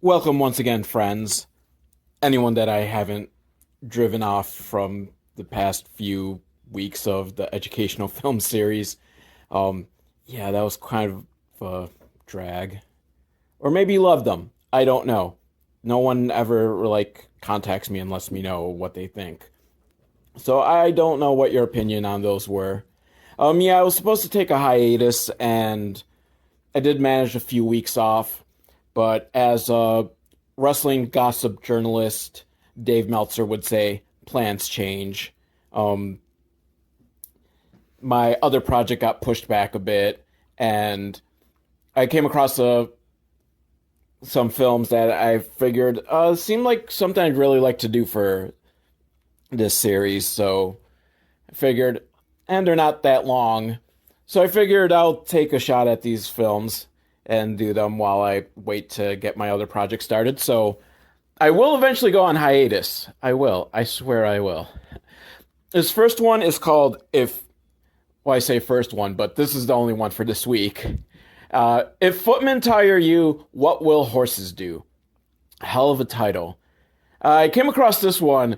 Welcome once again, friends. Anyone that I haven't driven off from the past few weeks of the educational film series. Um, yeah, that was kind of a drag. Or maybe you loved them. I don't know. No one ever contacts me and lets me know what they think. So I don't know what your opinion on those were. Yeah, I was supposed to take a hiatus and I did manage a few weeks off, but as a wrestling gossip journalist, Dave Meltzer would say, plans change. Um, my other project got pushed back a bit, and I came across some films that I figured seemed like something I'd really like to do for this series. So I figured, and they're not that long, so I figured I'll take a shot at these films and do them while I wait to get my other project started. So I will eventually go on hiatus. I will. I swear I will. This first one is called well, I say first one, but this is the only one for this week. If Footmen Tire You, What Will Horses Do? Hell of a title. I came across this one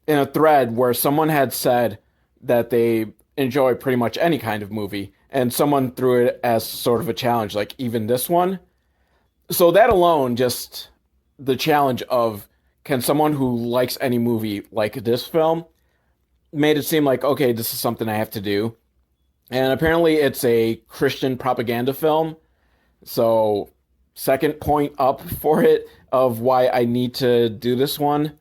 in a thread where someone had said that they enjoy pretty much any kind of movie, and someone threw it as sort of a challenge, like even this one. So that alone, just the challenge of can someone who likes any movie like this film, made it seem like, okay, this is something I have to do. And apparently it's a Christian propaganda film. So, second point up for it of why I need to do this one.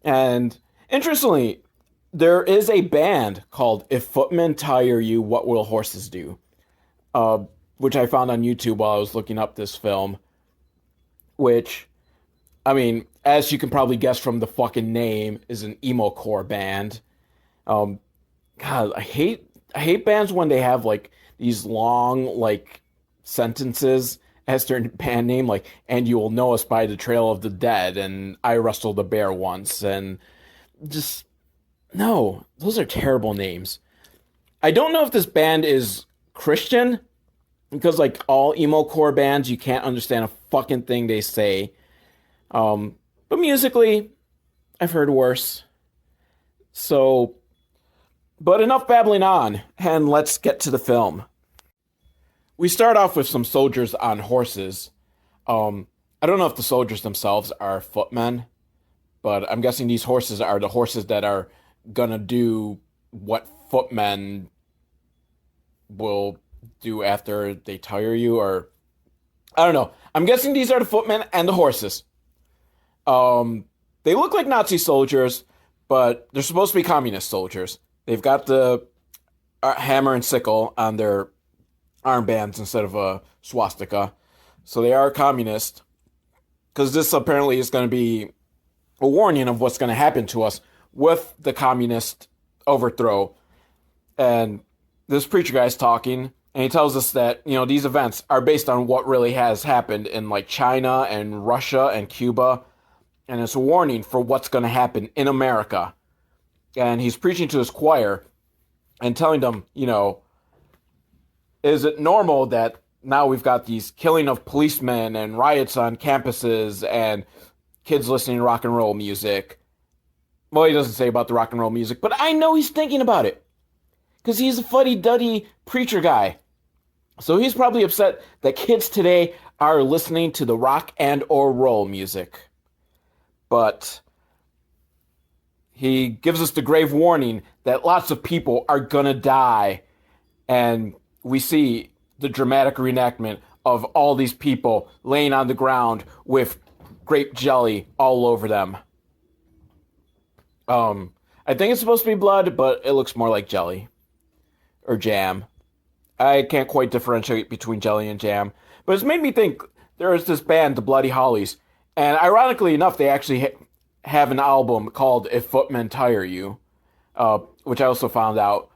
And interestingly, there is a band called If Footmen Tire You, What Will Horses Do? Which I found on YouTube while I was looking up this film. Which, I mean, as you can probably guess from the fucking name, is an emo core band. Um, God, I hate bands when they have like these long sentences as their band name, like "and you will know us by the trail of the dead" and "I wrestled a bear once," and just no, those are terrible names. I don't know if this band is Christian because like all emo core bands, you can't understand a fucking thing they say. But musically, I've heard worse. So, but enough babbling on, and let's get to the film. We start off with some soldiers on horses. I don't know if the soldiers themselves are footmen, but I'm guessing these horses are the horses that are gonna do what footmen will do after they tire you, or I don't know. I'm guessing these are the footmen and the horses. They look like Nazi soldiers, but they're supposed to be communist soldiers. They've got the hammer and sickle on their armbands instead of a swastika. So they are communist. Because this apparently is going to be a warning of what's going to happen to us with the communist overthrow. And this preacher guy's talking, and he tells us that, these events are based on what really has happened in like China and Russia and Cuba. And it's a warning for what's going to happen in America. And he's preaching to his choir and telling them, is it normal that now we've got these killing of policemen and riots on campuses and kids listening to rock and roll music? Well, he doesn't say about the rock and roll music, but I know he's thinking about it because he's a fuddy-duddy preacher guy. So he's probably upset that kids today are listening to the rock and or roll music. But he gives us the grave warning that lots of people are gonna die. And we see the dramatic reenactment of all these people laying on the ground with grape jelly all over them. I think it's supposed to be blood, but it looks more like jelly. Or jam. I can't quite differentiate between jelly and jam. But it's made me think there is this band, the Bloody Hollies. And ironically enough, they actually have an album called If Footmen Tire You. Which I also found out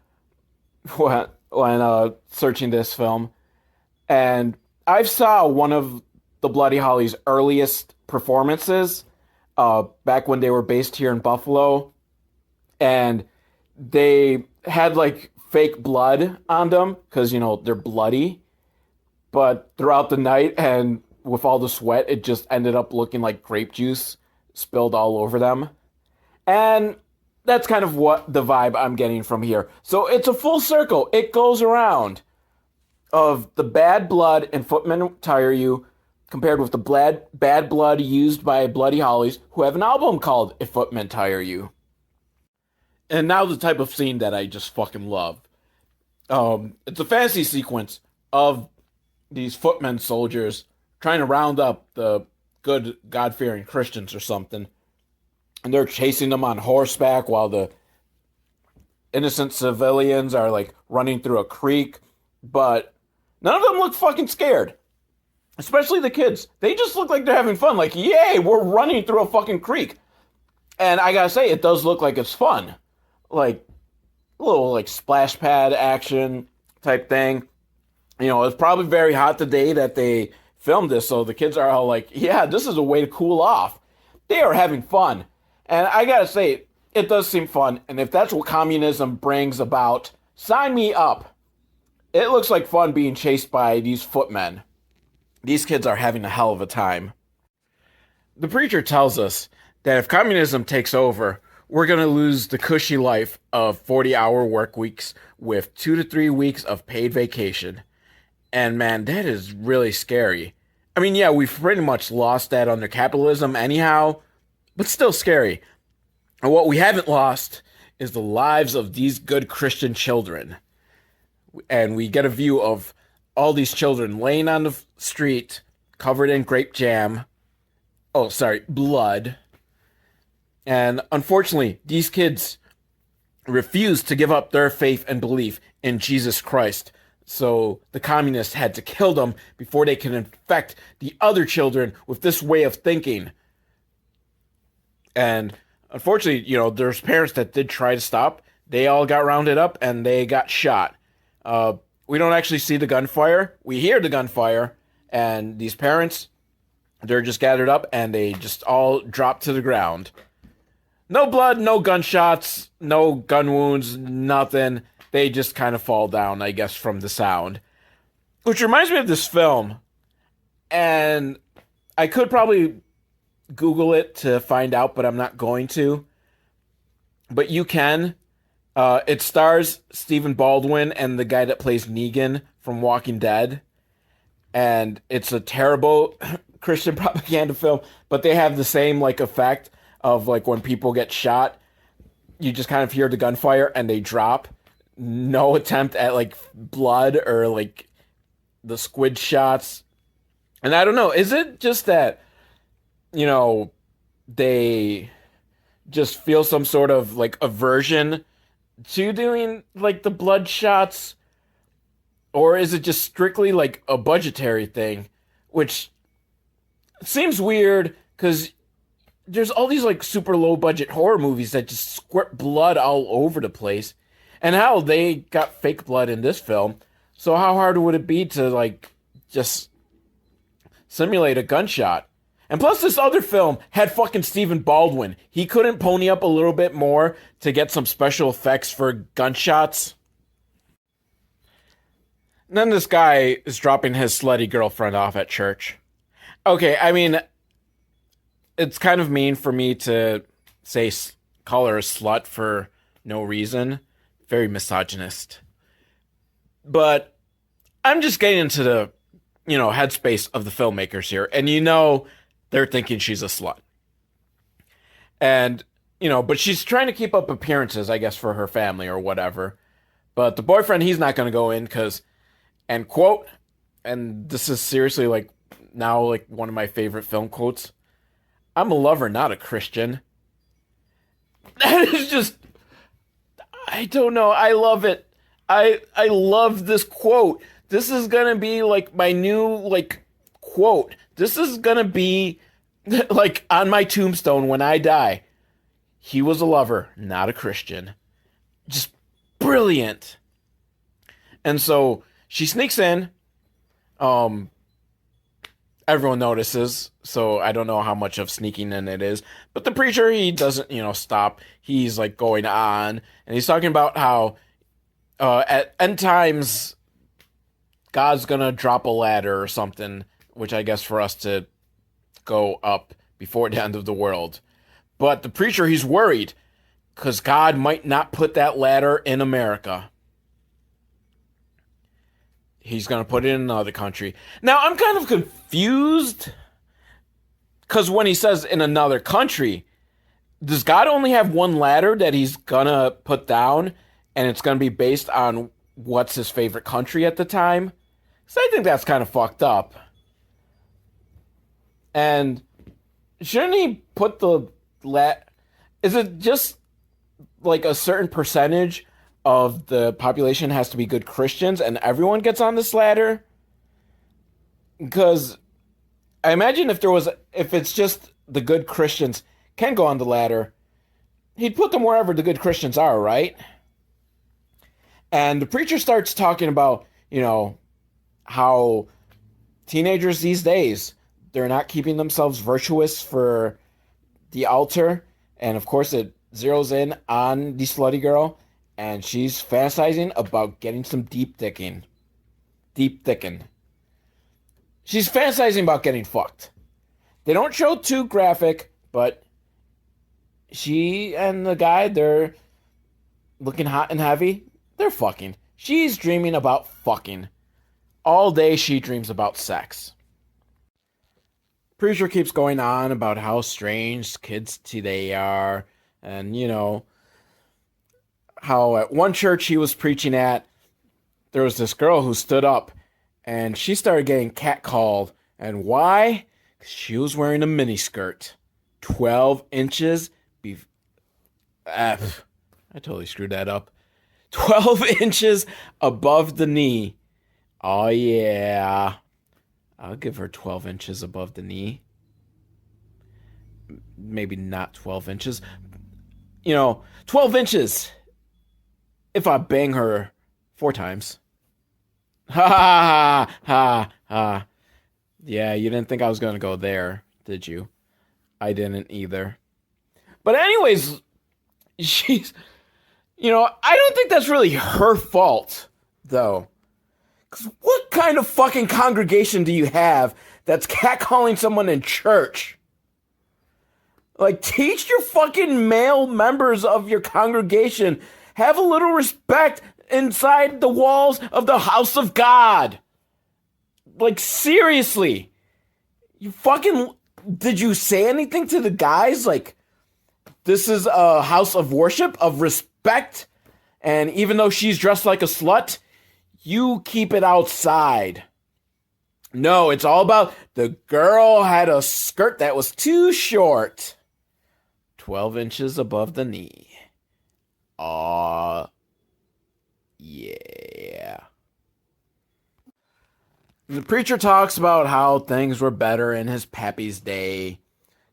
when searching this film. And I saw one of the Bloody Hollies' earliest performances back when they were based here in Buffalo. And they had like fake blood on them because, they're bloody. But throughout the night and with all the sweat, it just ended up looking like grape juice spilled all over them. And that's kind of what the vibe I'm getting from here. So it's a full circle. It goes around of the bad blood in Footmen Tire You compared with the bad blood used by Bloody Hollies, who have an album called If Footmen Tire You. And now the type of scene that I just fucking love. It's a fantasy sequence of these footmen soldiers trying to round up the good God-fearing Christians or something. And they're chasing them on horseback while the innocent civilians are like running through a creek. But none of them look fucking scared. Especially the kids. They just look like they're having fun. Like, yay, we're running through a fucking creek. And I gotta say, it does look like it's fun. Like, a little like splash pad action type thing. You know, it's probably very hot the day that they filmed this, so the kids are all like, yeah, this is a way to cool off. They are having fun. And I gotta say, it does seem fun. And if that's what communism brings about, sign me up. It looks like fun being chased by these footmen. These kids are having a hell of a time. The preacher tells us that if communism takes over, we're going to lose the cushy life of 40-hour work weeks with 2 to 3 weeks of paid vacation. And man, that is really scary. I mean, yeah, we've pretty much lost that under capitalism anyhow, but still scary. And what we haven't lost is the lives of these good Christian children. And we get a view of all these children laying on the street, covered in grape jam. Oh, sorry, blood. And unfortunately, these kids refused to give up their faith and belief in Jesus Christ. So the communists had to kill them before they could infect the other children with this way of thinking. And unfortunately, you know, there's parents that did try to stop. They all got rounded up and they got shot. We don't actually see the gunfire. We hear the gunfire. And these parents, they're just gathered up and they just all drop to the ground. No blood, no gunshots, no gun wounds, nothing. They just kind of fall down, I guess, from the sound. Which reminds me of this film. And I could probably Google it to find out, but I'm not going to. But you can. It stars Stephen Baldwin and the guy that plays Negan from Walking Dead. And it's a terrible Christian propaganda film, but they have the same like effect of like when people get shot, you just kind of hear the gunfire and they drop. No attempt at like blood or like the squid shots. And I don't know, is it just that, you know, they just feel some sort of like aversion to doing like the blood shots? Or is it just strictly like a budgetary thing? Which seems weird because there's all these like super low budget horror movies that just squirt blood all over the place. And hell, they got fake blood in this film. So how hard would it be to like just simulate a gunshot? And plus this other film had fucking Stephen Baldwin. He couldn't pony up a little bit more to get some special effects for gunshots. And then this guy is dropping his slutty girlfriend off at church. Okay, I mean, it's kind of mean for me to call her a slut for no reason. Very misogynist. But I'm just getting into the, you know, headspace of the filmmakers here. And you know, they're thinking she's a slut. And, you know, but she's trying to keep up appearances, I guess, for her family or whatever. But the boyfriend, he's not going to go in because, and quote, and this is seriously like now like one of my favorite film quotes, "I'm a lover, not a Christian." That is just, I don't know. I love it. I love this quote. This is going to be like my new like quote. This is going to be like on my tombstone when I die. He was a lover, not a Christian. Just brilliant. And so she sneaks in. Everyone notices, so I don't know how much of sneaking in it is. But the preacher, he doesn't, you know, stop. He's like going on, and he's talking about how at end times, God's gonna drop a ladder or something which I guess for us to go up before the end of the world. But the preacher, he's worried because God might not put that ladder in America. He's going to put it in another country. Now, I'm kind of confused because when he says in another country, does God only have one ladder that he's going to put down and it's going to be based on what's his favorite country at the time? So I think that's kind of fucked up. And shouldn't he put the is it just like a certain percentage of the population has to be good Christians and everyone gets on this ladder? Because I imagine if it's just the good Christians can go on the ladder, he'd put them wherever the good Christians are, right? And the preacher starts talking about, how teenagers these days, they're not keeping themselves virtuous for the altar. And of course it zeroes in on the slutty girl, and she's fantasizing about getting some deep thicking. She's fantasizing about getting fucked. They don't show too graphic, but she and the guy, they're looking hot and heavy. They're fucking. She's dreaming about fucking. All day she dreams about sex. Preacher keeps going on about how strange kids today are. And, how at one church he was preaching at, there was this girl who stood up and she started getting catcalled. And why? 'Cause she was wearing a miniskirt. 12 inches. I totally screwed that up. 12 inches above the knee. Oh, yeah. I'll give her 12 inches above the knee. Maybe not 12 inches. 12 inches if I bang her 4 times. Ha ha ha ha. Yeah, you didn't think I was going to go there, did you? I didn't either. But anyways, she's... I don't think that's really her fault, though. Because what kind of fucking congregation do you have that's catcalling someone in church? Like, teach your fucking male members of your congregation. Have a little respect inside the walls of the house of God. Like, seriously. Did you say anything to the guys? Like, this is a house of worship, of respect. And even though she's dressed like a slut, you keep it outside. No, it's all about the girl had a skirt that was too short. 12 inches above the knee. Aw. Yeah. The preacher talks about how things were better in his pappy's day.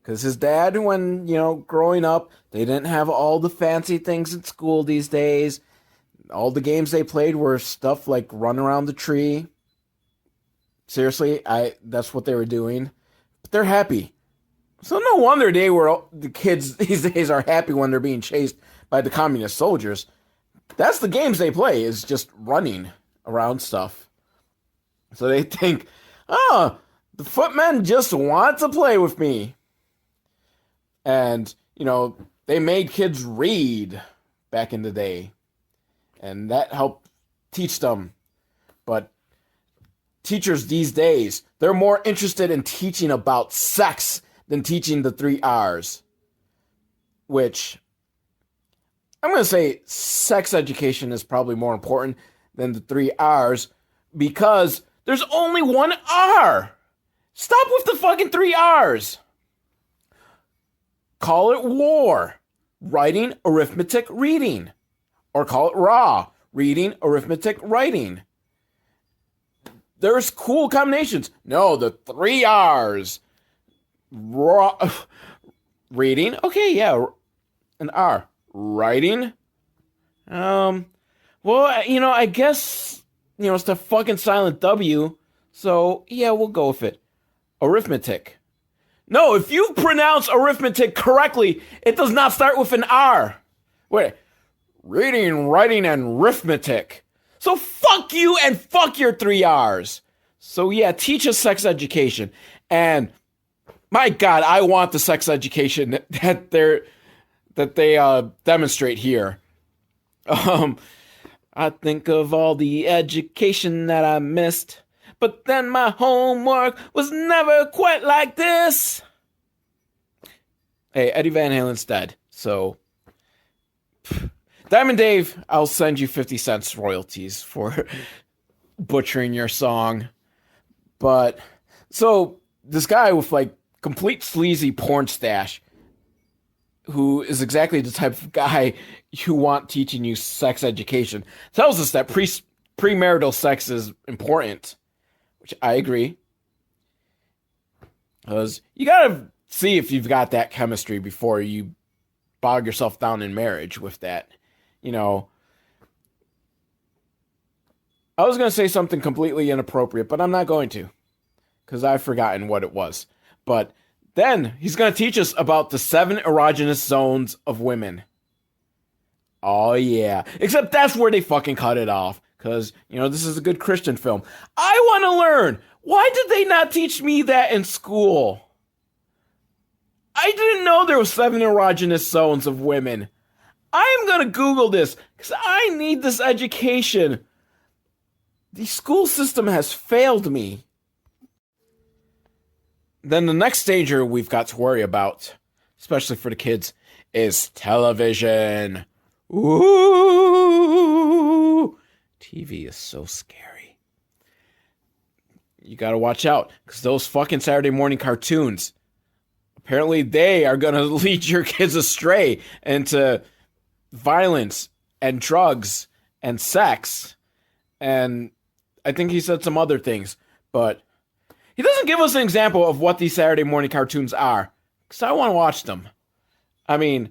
Because his dad, when, growing up, they didn't have all the fancy things at school these days. All the games they played were stuff like run around the tree. Seriously, that's what they were doing. But they're happy. So no wonder the kids these days are happy when they're being chased by the communist soldiers. That's the games they play, is just running around stuff. So they think, the Footmen just want to play with me. And, they made kids read back in the day. And that helped teach them. But teachers these days, they're more interested in teaching about sex than teaching the 3 R's. Which, I'm going to say sex education is probably more important than the 3 R's. Because there's only 1 R. Stop with the fucking 3 R's. Call it war. Writing, arithmetic, reading. Or call it raw. Reading, arithmetic, writing. There's cool combinations. No, the 3 R's. Raw. Reading. Okay, yeah. An R. Writing. Well, I guess, it's the fucking silent W. So, yeah, we'll go with it. Arithmetic. No, if you pronounce arithmetic correctly, it does not start with an R. Wait. Reading, writing, and arithmetic. So fuck you and fuck your 3 R's. So yeah, teach us sex education. And my God, I want the sex education that they demonstrate here. Um, I think of all the education that I missed, but then my homework was never quite like this. Hey, Eddie Van Halen's dead, so Diamond Dave, I'll send you 50 cents royalties for butchering your song. But so this guy with like complete sleazy porn stash, who is exactly the type of guy you want teaching you sex education, tells us that premarital sex is important, which I agree. Because you gotta see if you've got that chemistry before you bog yourself down in marriage with that. You know, I was going to say something completely inappropriate, but I'm not going to, because I've forgotten what it was. But then he's going to teach us about the 7 erogenous zones of women. Oh, yeah. Except that's where they fucking cut it off, because, you know, this is a good Christian film. I want to learn. Why did they not teach me that in school? I didn't know there were 7 erogenous zones of women. I'm going to Google this because I need this education. The school system has failed me. Then the next danger we've got to worry about, especially for the kids, is television. Ooh, TV is so scary. You got to watch out because those fucking Saturday morning cartoons, apparently they are going to lead your kids astray into violence and drugs and sex. And I think he said some other things, but he doesn't give us an example of what these Saturday morning cartoons are, because I want to watch them. I mean,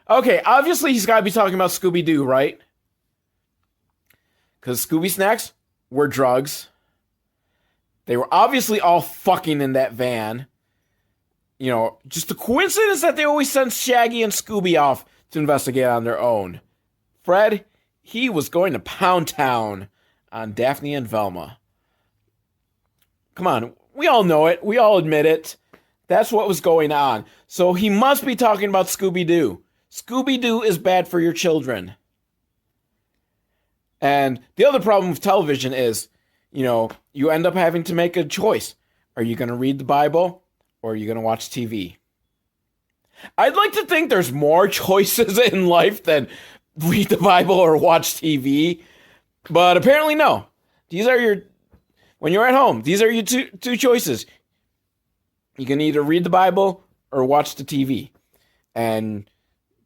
okay, obviously he's got to be talking about Scooby-Doo, right? Because Scooby Snacks were drugs. They were obviously all fucking in that van. You know, just a coincidence that they always send Shaggy and Scooby off to investigate on their own. Fred, he was going to Pound Town on Daphne and Velma. Come on, we all know it. We all admit it. That's what was going on. So he must be talking about Scooby-Doo. Scooby-Doo is bad for your children. And the other problem with television is, you know, you end up having to make a choice. Are you going to read the Bible or are you going to watch TV? I'd like to think there's more choices in life than read the Bible or watch TV. But apparently no. When you're at home, these are your two choices. You can either read the Bible or watch the TV. And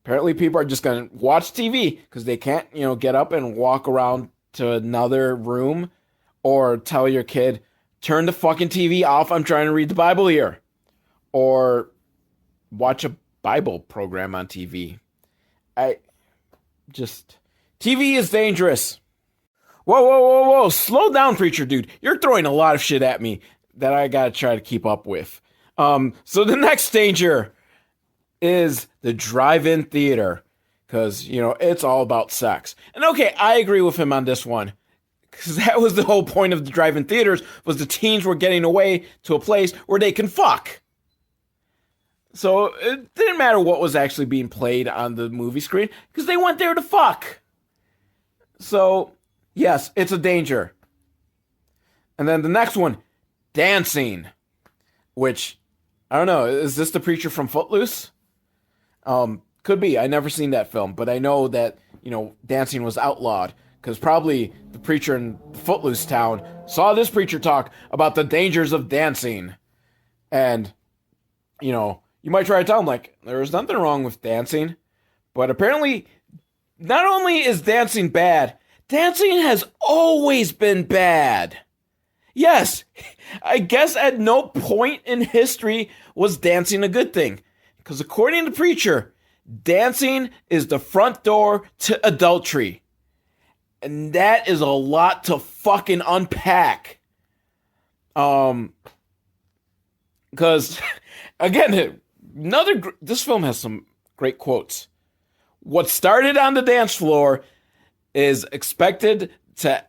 apparently people are just going to watch TV because they can't, you know, get up and walk around to another room or tell your kid, turn the fucking TV off, I'm trying to read the Bible here. Or watch a Bible program on TV. TV is dangerous. Whoa. Slow down, preacher dude. You're throwing a lot of shit at me that I gotta try to keep up with. So the next danger is the drive-in theater. Because, you know, it's all about sex. And okay, I agree with him on this one. Because that was the whole point of the drive-in theaters, was the teens were getting away to a place where they can fuck. So it didn't matter what was actually being played on the movie screen, because they went there to fuck. So, yes, it's a danger. And then the next one, dancing. Which, I don't know, is this the preacher from Footloose? Could be. I never seen that film, but I know that, you know, dancing was outlawed. Because probably the preacher in Footloose town saw this preacher talk about the dangers of dancing. And, you know, you might try to tell him, like, there's nothing wrong with dancing. But apparently, not only is dancing bad, dancing has always been bad. Yes, I guess at no point in history was dancing a good thing. Because according to the preacher, dancing is the front door to adultery. And that is a lot to fucking unpack. Because, again, this film has some great quotes. What started on the dance floor is expected to...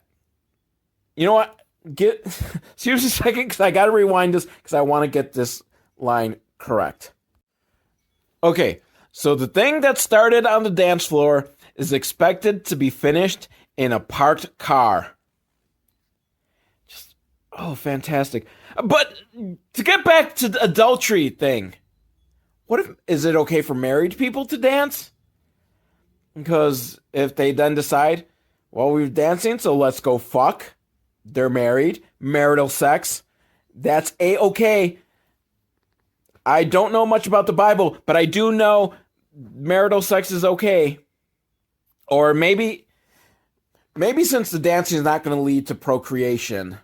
You know what? get excuse me a second because I gotta rewind this because I want to get this line correct. Okay, so the thing that started on the dance floor is expected to be finished in a parked car. Just oh, fantastic. But to get back to the adultery thing, what if is it okay for married people to dance? Because if they then decide, well, we're dancing, so let's go fuck. They're married, marital sex. That's a-okay. I don't know much about the Bible, but I do know marital sex is okay. Or maybe since the dancing is not going to lead to procreation,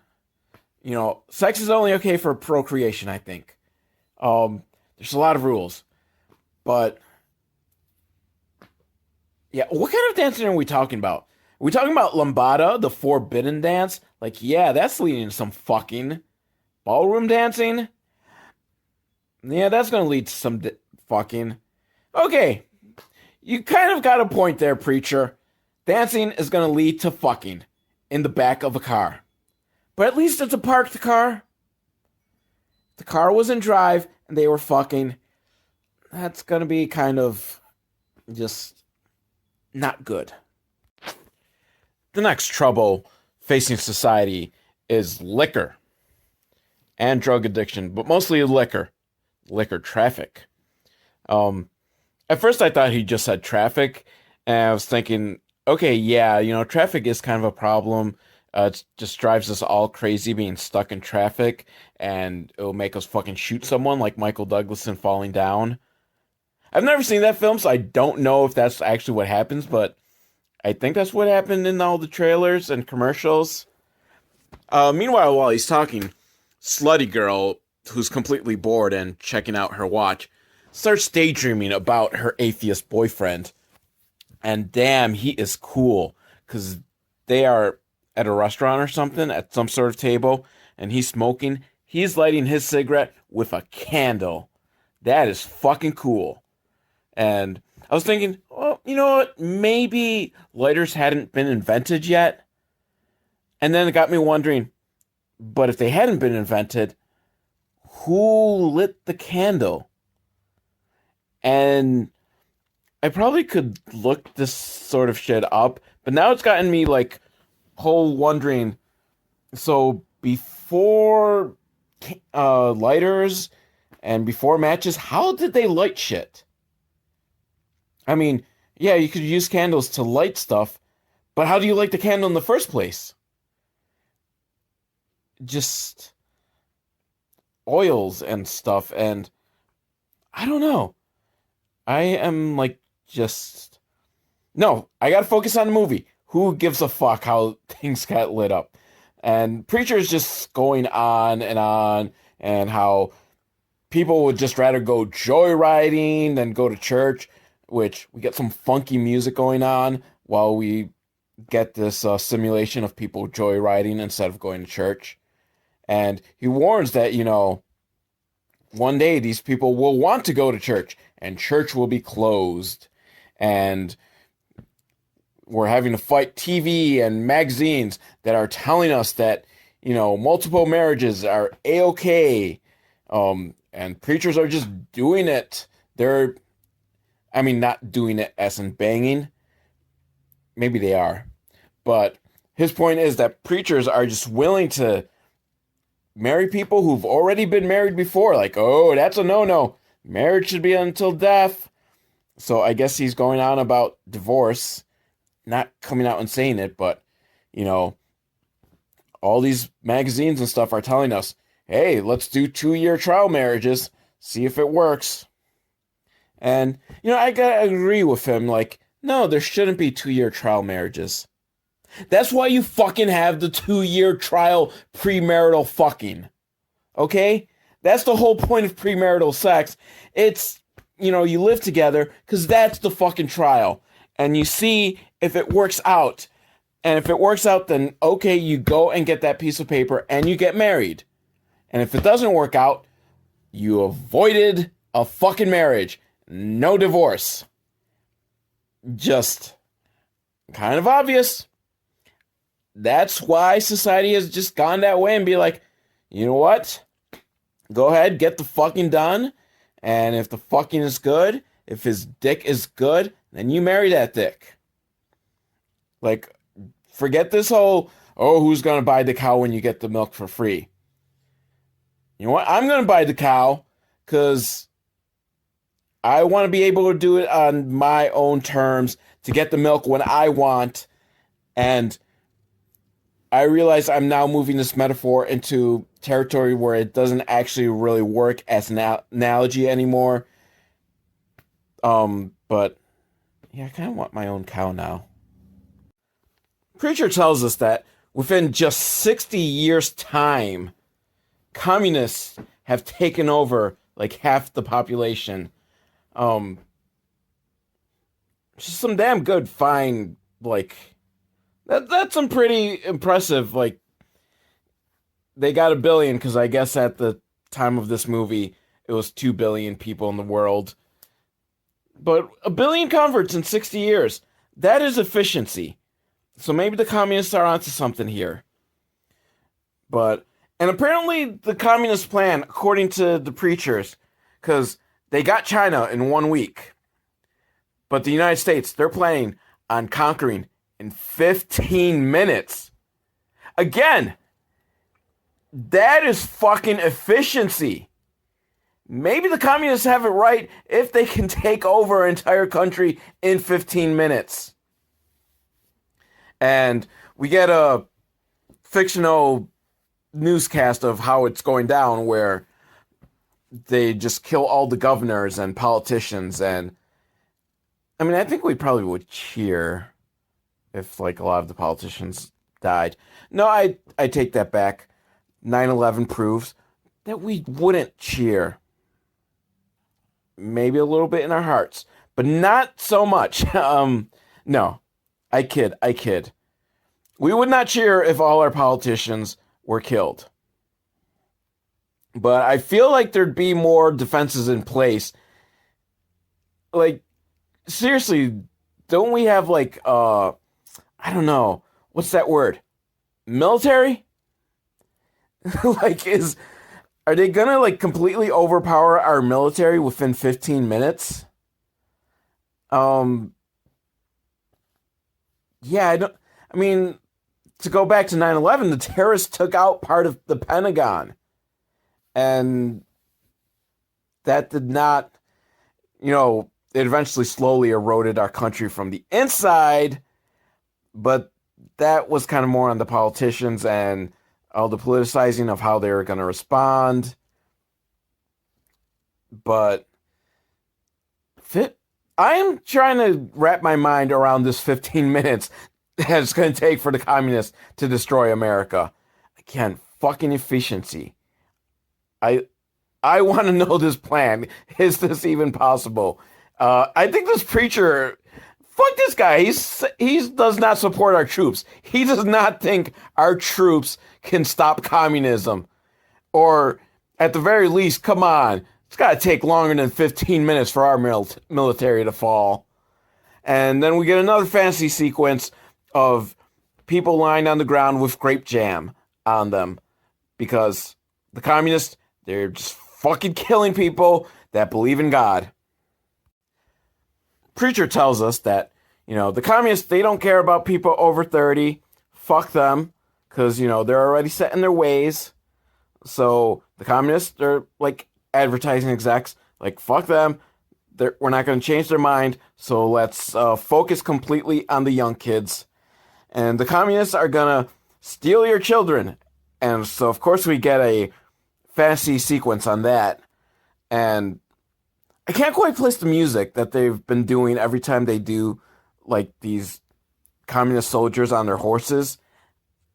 sex is only okay for procreation, I think. There's a lot of rules. But yeah, what kind of dancing are we talking about? Are we talking about lambada, the forbidden dance? Like, yeah, that's leading to some fucking. Ballroom dancing? Yeah, that's going to lead to some fucking. Okay, you kind of got a point there, preacher. Dancing is going to lead to fucking in the back of a car. But at least it's a parked car. The car was in drive and they were fucking. That's going to be kind of just not good. The next trouble facing society is liquor and drug addiction, but mostly liquor traffic. At first I thought he just said traffic, and I was thinking, okay, yeah, traffic is kind of a problem. It just drives us all crazy being stuck in traffic, and it'll make us fucking shoot someone like Michael Douglas in Falling Down. I've never seen that film, so I don't know if that's actually what happens, but I think that's what happened in all the trailers and commercials. Meanwhile, while he's talking, Slutty Girl, who's completely bored and checking out her watch, starts daydreaming about her atheist boyfriend. And damn, he is cool, because they are at a restaurant or something, at some sort of table, and he's smoking. He's lighting his cigarette with a candle. That is fucking cool. And I was thinking, well, you know what? Maybe lighters hadn't been invented yet. And then it got me wondering, but if they hadn't been invented, who lit the candle? And I probably could look this sort of shit up, but now it's gotten me like whole wondering. So before lighters and before matches, how did they light shit? I mean, yeah, you could use candles to light stuff, but how do you light the candle in the first place? Just oils and stuff, and I don't know. I am like no, I gotta focus on the movie. Who gives a fuck how things got lit up? And Preacher is just going on, and how people would just rather go joyriding than go to church, which we get some funky music going on while we get this simulation of people joyriding instead of going to church. And he warns that, one day these people will want to go to church and church will be closed. And we're having to fight TV and magazines that are telling us that, multiple marriages are a-okay. And preachers are just doing it. Not doing it as in banging. Maybe they are. But his point is that preachers are just willing to marry people who've already been married before. Like, oh, that's a no-no. Marriage should be until death. So I guess he's going on about divorce. Not coming out and saying it, but, all these magazines and stuff are telling us, hey, let's do 2-year trial marriages. See if it works. And, I gotta agree with him. Like, no, there shouldn't be 2-year trial marriages. That's why you fucking have the 2-year trial premarital fucking. Okay? That's the whole point of premarital sex. It's, you live together because that's the fucking trial. And you see if it works out. And if it works out, then okay, you go and get that piece of paper and you get married. And if it doesn't work out, you avoided a fucking marriage. No divorce. Just kind of obvious. That's why society has just gone that way and be like, you know what? Go ahead, get the fucking done. And if the fucking is good, if his dick is good, then you marry that dick. Like, forget this whole, oh, who's going to buy the cow when you get the milk for free? You know what? I'm going to buy the cow because I want to be able to do it on my own terms to get the milk when I want. And I realize I'm now moving this metaphor into territory where it doesn't actually really work as an analogy anymore. But yeah, I kind of want my own cow now. Preacher tells us that within just 60 years' time, communists have taken over like half the population. Just some damn good, fine, like that's some pretty impressive. Like they got 1 billion because I guess at the time of this movie it was 2 billion people in the world. But 1 billion converts in 60 years, that is efficiency. So maybe the communists are onto something here. And apparently the communist plan, according to the preachers, because they got China in 1 week. But the United States, they're planning on conquering in 15 minutes. Again, that is fucking efficiency. Maybe the communists have it right if they can take over an entire country in 15 minutes. And we get a fictional newscast of how it's going down where they just kill all the governors and politicians. And I mean, I think we probably would cheer if like a lot of the politicians died. No, I take that back. 9/11 proves that we wouldn't cheer. Maybe a little bit in our hearts, but not so much. No, I kid. We would not cheer if all our politicians were killed. But I feel like there'd be more defenses in place. Like, seriously, don't we have like, I don't know, what's that word? Military? Are they gonna like completely overpower our military within 15 minutes? Yeah, I mean, to go back to 9/11, the terrorists took out part of the Pentagon. And that did not, it eventually slowly eroded our country from the inside, but that was kind of more on the politicians and all the politicizing of how they were going to respond. But I am trying to wrap my mind around this 15 minutes that it's going to take for the communists to destroy America. Again, fucking efficiency. I want to know this plan. Is this even possible? I think this preacher, fuck this guy. He does not support our troops. He does not think our troops can stop communism. Or at the very least, come on. It's got to take longer than 15 minutes for our military to fall. And then we get another fantasy sequence of people lying on the ground with grape jam on them. Because the communists, they're just fucking killing people that believe in God. Preacher tells us that, the communists, they don't care about people over 30. Fuck them. Because, they're already set in their ways. So the communists, they're like advertising execs. Like, fuck them. We're not going to change their mind. So let's focus completely on the young kids. And the communists are going to steal your children. And so, of course, we get a fantasy sequence on that. And I can't quite place the music that they've been doing every time they do like these communist soldiers on their horses.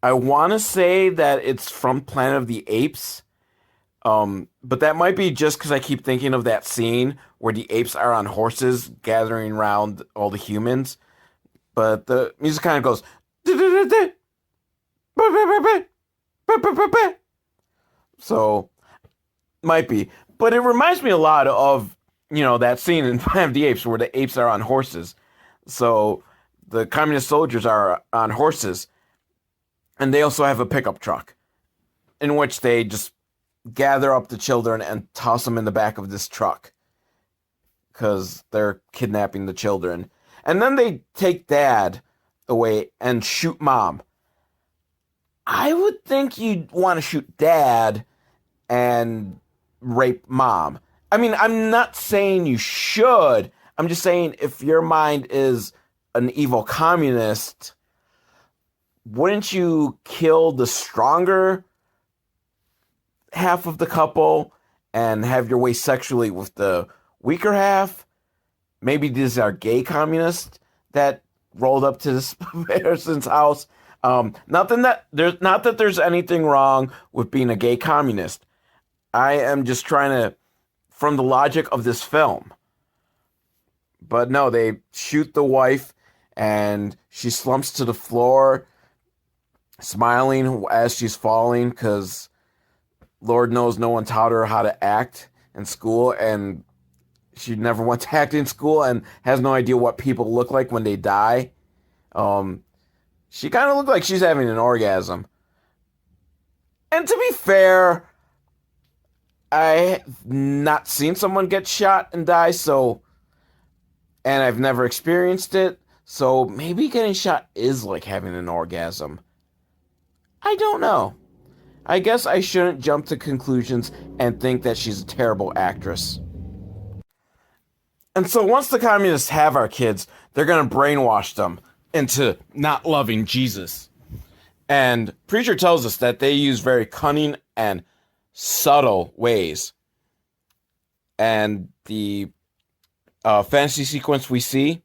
I want to say that it's from Planet of the Apes. But that might be just because I keep thinking of that scene where the apes are on horses gathering around all the humans. But the music kind of goes. So, might be. But it reminds me a lot of, that scene in Planet of the Apes where the apes are on horses. So, the communist soldiers are on horses. And they also have a pickup truck in which they just gather up the children and toss them in the back of this truck because they're kidnapping the children. And then they take dad away and shoot mom. I would think you'd want to shoot dad and rape mom. I mean, I'm not saying you should. I'm just saying if your mind is an evil communist, wouldn't you kill the stronger half of the couple and have your way sexually with the weaker half? Maybe these are gay communists that rolled up to this person's house. Not that there's anything wrong with being a gay communist. I am just trying to, from the logic of this film. But no, they shoot the wife and she slumps to the floor, smiling as she's falling because Lord knows no one taught her how to act in school, and she never went to acting school and has no idea what people look like when they die. She kind of looked like she's having an orgasm. And to be fair, I have not seen someone get shot and die, and I've never experienced it, so maybe getting shot is like having an orgasm. I don't know. I guess I shouldn't jump to conclusions and think that she's a terrible actress. And so once the communists have our kids, they're going to brainwash them into not loving Jesus. And Preacher tells us that they use very cunning and subtle ways. And the fantasy sequence we see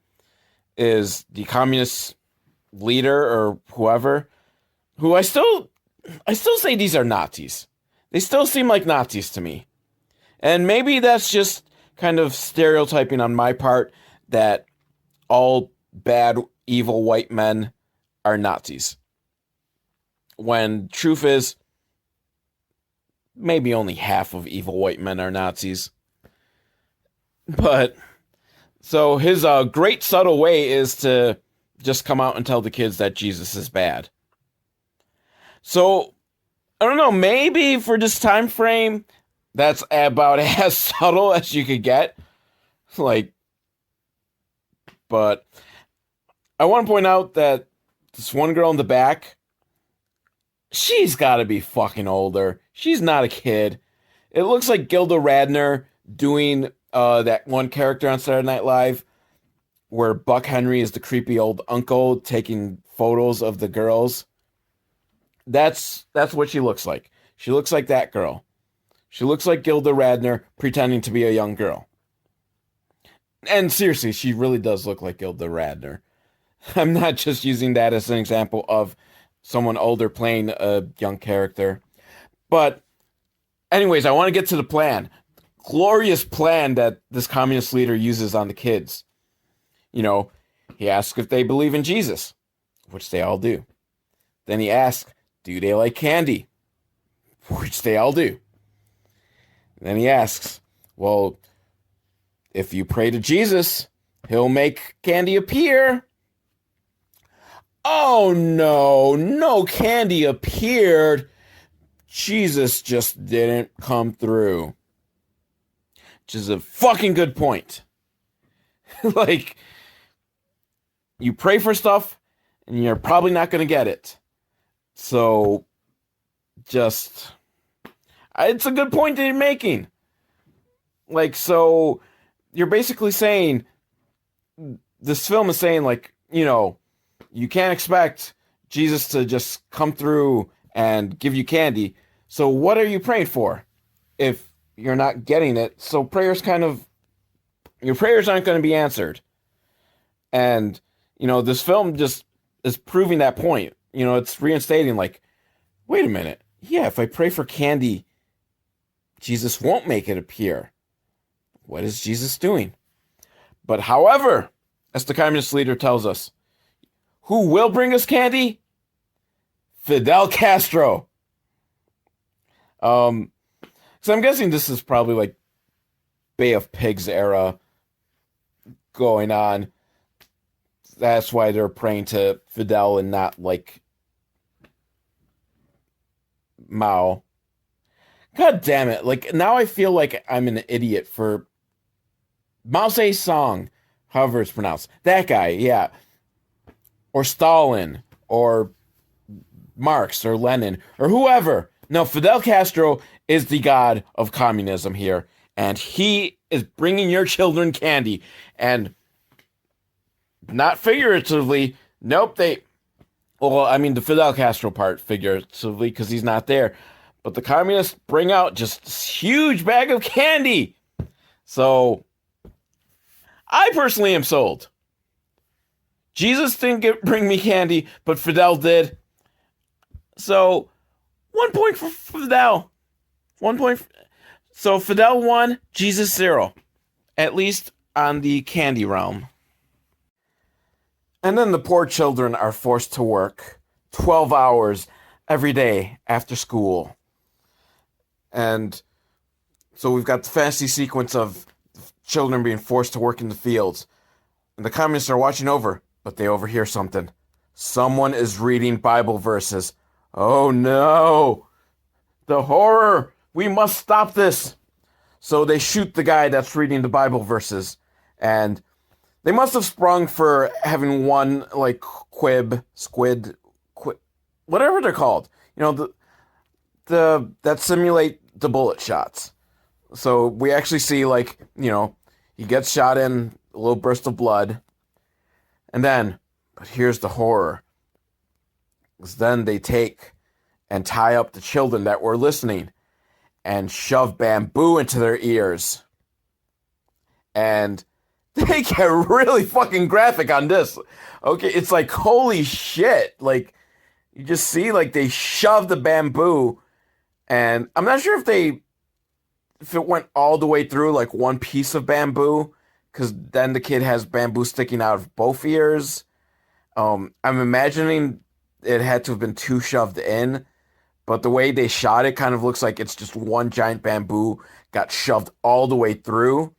is the communist leader or whoever, who I still say these are Nazis. They still seem like Nazis to me. And maybe that's just kind of stereotyping on my part that all bad, evil white men are Nazis. When truth is, maybe only half of evil white men are Nazis. But, so his great subtle way is to just come out and tell the kids that Jesus is bad. So, I don't know, maybe for this time frame, that's about as subtle as you could get. But I want to point out that this one girl in the back, she's got to be fucking older. She's not a kid. It looks like Gilda Radner doing that one character on Saturday Night Live where Buck Henry is the creepy old uncle taking photos of the girls. That's what she looks like. She looks like that girl. She looks like Gilda Radner pretending to be a young girl. And seriously, she really does look like Gilda Radner. I'm not just using that as an example of someone older playing a young character. But anyways, I want to get to the plan. Glorious plan that this communist leader uses on the kids. You know, he asks if they believe in Jesus, which they all do. Then he asks, do they like candy? Which they all do. Then he asks, well, if you pray to Jesus, he'll make candy appear. Oh no, no candy appeared. Jesus just didn't come through. Which is a fucking good point. Like, you pray for stuff, and you're probably not going to get it. So, it's a good point that you're making. Like, so, you're basically saying, this film is saying, like, you know, you can't expect Jesus to just come through and give you candy. So what are you praying for if you're not getting it? So your prayers aren't going to be answered. And, you know, this film just is proving that point. You know, it's reinstating like, wait a minute. Yeah, if I pray for candy, Jesus won't make it appear. What is Jesus doing? But however, as the communist leader tells us, who will bring us candy? Fidel Castro. So I'm guessing this is probably like Bay of Pigs era going on. That's why they're praying to Fidel and not like Mao. God damn it. Like, now I feel like I'm an idiot for Mao Zedong, however it's pronounced. That guy, yeah. Or Stalin, or Marx, or Lenin, or whoever. No, Fidel Castro is the god of communism here, and he is bringing your children candy. And not figuratively, nope, well, I mean, the Fidel Castro part figuratively, because he's not there. But the communists bring out just this huge bag of candy. So, I personally am sold. Jesus didn't bring me candy, but Fidel did. So, 1 point for Fidel. 1 point. So, Fidel 1, Jesus 0. At least on the candy realm. And then the poor children are forced to work 12 hours every day after school. And so we've got the fantasy sequence of children being forced to work in the fields. And the communists are watching over, but they overhear something. Someone is reading Bible verses. Oh no! The horror! We must stop this! So they shoot the guy that's reading the Bible verses. And they must have sprung for having one, like, squid, whatever they're called. You know, that simulate the bullet shots. So we actually see, like, you know, he gets shot in, a little burst of blood. And then, but here's the horror. Because then they take and tie up the children that were listening and shove bamboo into their ears. And they get really fucking graphic on this. Okay, it's like, holy shit. Like, you just see, like, they shove the bamboo. And I'm not sure if it went all the way through, like, one piece of bamboo. Because then the kid has bamboo sticking out of both ears. I'm imagining it had to have been two shoved in. But the way they shot it kind of looks like it's just one giant bamboo got shoved all the way through,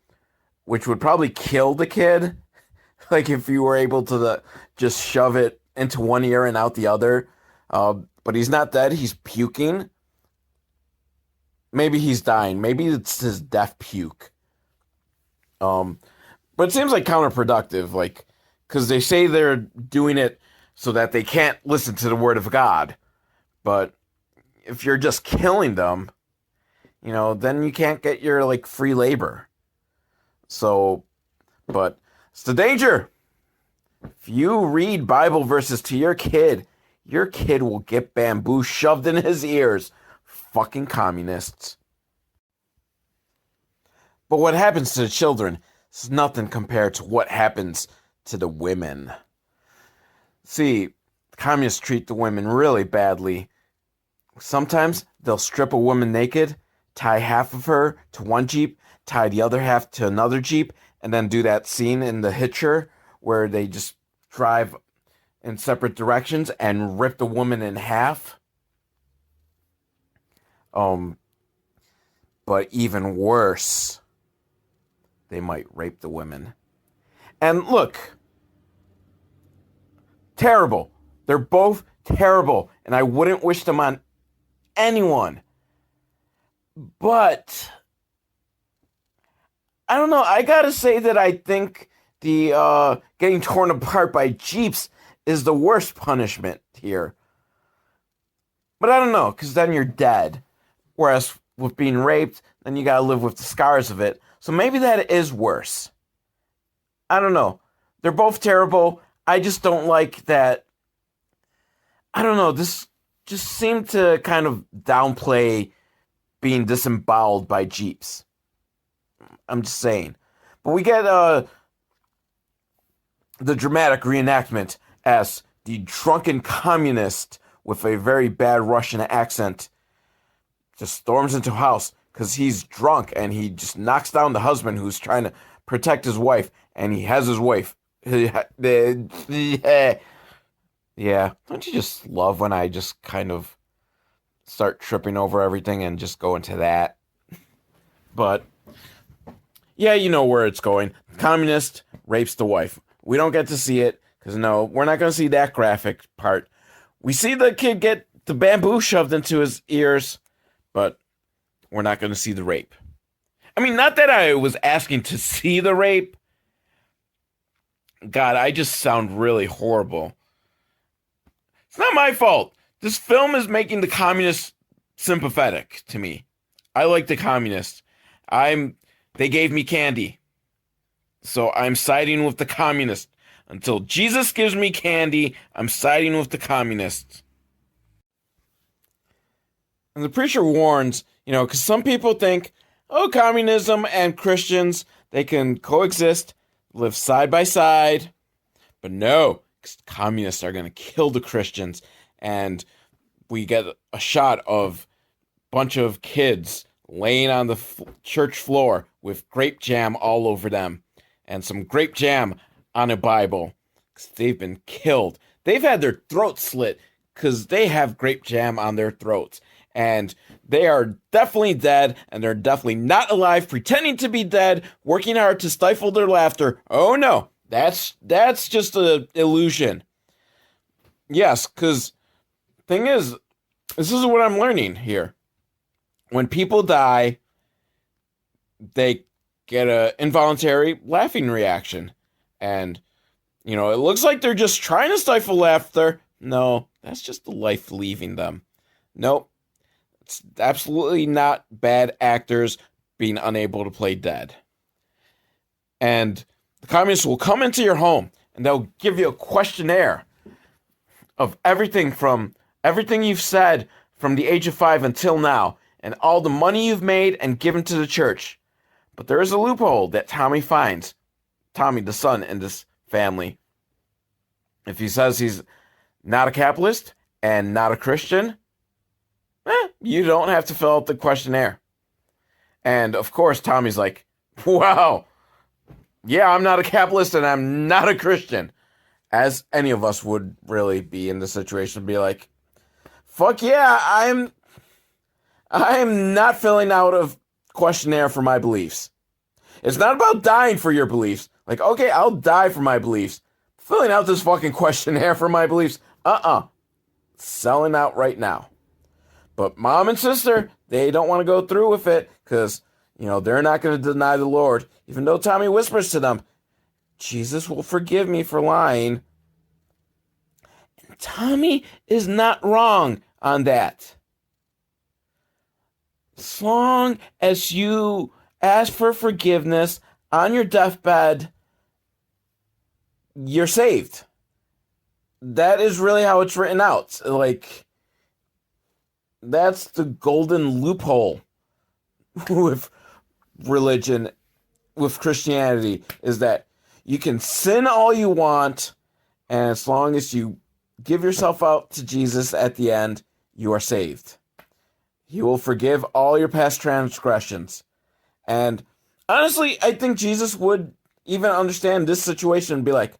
which would probably kill the kid. Like if you were able to just shove it into one ear and out the other. But he's not dead. He's puking. Maybe he's dying. Maybe it's his death puke. But it seems like counterproductive. Like, because they say they're doing it so that they can't listen to the word of God. But if you're just killing them, you know, then you can't get your, like, free labor. So, but it's the danger. If you read Bible verses to your kid will get bamboo shoved in his ears. Fucking communists. But what happens to the children is nothing compared to what happens to the women. See, communists treat the women really badly. Sometimes they'll strip a woman naked, tie half of her to one Jeep, tie the other half to another Jeep, and then do that scene in The Hitcher where they just drive in separate directions and rip the woman in half. But even worse, they might rape the women. And look, terrible. They're both terrible, and I wouldn't wish them on anyone. But I don't know. I gotta say that I think the getting torn apart by Jeeps is the worst punishment here. But I don't know, because then you're dead. Whereas with being raped, then you gotta live with the scars of it. So maybe that is worse. I don't know. They're both terrible. I just don't like that. I don't know. This just seemed to kind of downplay being disemboweled by Jeeps. I'm just saying. But we get the dramatic reenactment as the drunken communist with a very bad Russian accent just storms into a house because he's drunk and he just knocks down the husband who's trying to protect his wife, and he has his wife. Yeah. Don't you just love when I just kind of start tripping over everything and just go into that? But yeah, you know where it's going. Communist rapes the wife. We don't get to see it because no, we're not going to see that graphic part. We see the kid get the bamboo shoved into his ears, but we're not going to see the rape. I mean, not that I was asking to see the rape. God, I just sound really horrible. It's not my fault. This film is making the communists sympathetic to me. I like the communists. They gave me candy. So I'm siding with the communists. Until Jesus gives me candy, I'm siding with the communists. And the preacher warns, because some people think, oh, communism and Christians, they can coexist, live side by side. But no, communists are going to kill the Christians. And we get a shot of a bunch of kids laying on the church floor with grape jam all over them. And some grape jam on a Bible. Because they've been killed. They've had their throats slit because they have grape jam on their throats. And they are definitely dead, and they're definitely not alive, pretending to be dead, working hard to stifle their laughter. Oh no, that's just an illusion. Yes, because thing is, this is what I'm learning here. When people die, they get an involuntary laughing reaction. And, it looks like they're just trying to stifle laughter. No, that's just the life leaving them. Nope. It's absolutely not bad actors being unable to play dead. And the communists will come into your home and they'll give you a questionnaire of everything you've said from the age of 5 until now, and all the money you've made and given to the church. But there is a loophole that Tommy finds. Tommy, the son in this family. If he says he's not a capitalist and not a Christian, you don't have to fill out the questionnaire. And of course, Tommy's like, wow, yeah, I'm not a capitalist and I'm not a Christian. As any of us would really be in this situation, be like, fuck yeah, I'm not filling out a questionnaire for my beliefs. It's not about dying for your beliefs. Like, okay, I'll die for my beliefs. Filling out this fucking questionnaire for my beliefs, selling out right now. But mom and sister, they don't want to go through with it because, they're not going to deny the Lord. Even though Tommy whispers to them, Jesus will forgive me for lying. And Tommy is not wrong on that. As long as you ask for forgiveness on your deathbed, you're saved. That is really how it's written out. Like, that's the golden loophole with religion, with Christianity, is that you can sin all you want, and as long as you give yourself out to Jesus at the end, you are saved. He will forgive all your past transgressions. And honestly, I think Jesus would even understand this situation and be like,